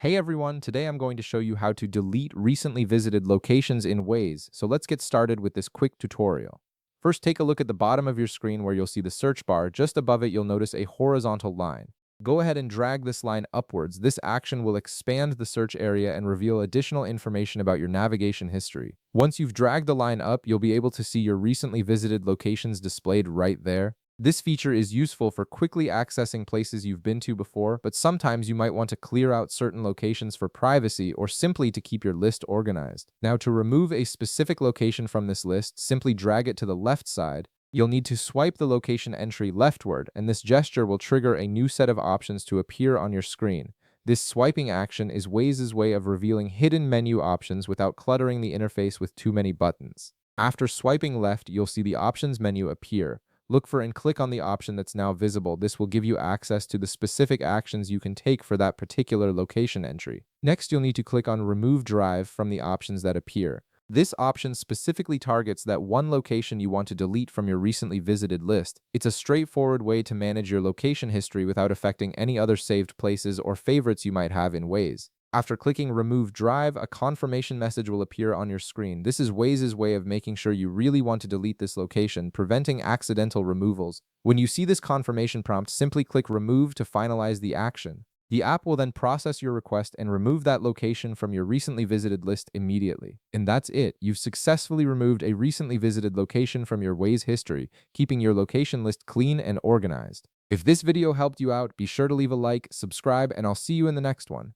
Hey everyone, today I'm going to show you how to delete recently visited locations in Waze. So let's get started with this quick tutorial. First, take a look at the bottom of your screen where you'll see the search bar. Just above it, you'll notice a horizontal line. Go ahead and drag this line upwards. This action will expand the search area and reveal additional information about your navigation history. Once you've dragged the line up, you'll be able to see your recently visited locations displayed right there. This feature is useful for quickly accessing places you've been to before, but sometimes you might want to clear out certain locations for privacy or simply to keep your list organized. Now, to remove a specific location from this list, simply drag it to the left side. You'll need to swipe the location entry leftward, and this gesture will trigger a new set of options to appear on your screen. This swiping action is Waze's way of revealing hidden menu options without cluttering the interface with too many buttons. After swiping left, you'll see the options menu appear. Look for and click on the option that's now visible. This will give you access to the specific actions you can take for that particular location entry. Next, you'll need to click on Remove Drive from the options that appear. This option specifically targets that one location you want to delete from your recently visited list. It's a straightforward way to manage your location history without affecting any other saved places or favorites you might have in Waze. After clicking Remove Drive, a confirmation message will appear on your screen. This is Waze's way of making sure you really want to delete this location, preventing accidental removals. When you see this confirmation prompt, simply click Remove to finalize the action. The app will then process your request and remove that location from your recently visited list immediately. And that's it. You've successfully removed a recently visited location from your Waze history, keeping your location list clean and organized. If this video helped you out, be sure to leave a like, subscribe, and I'll see you in the next one.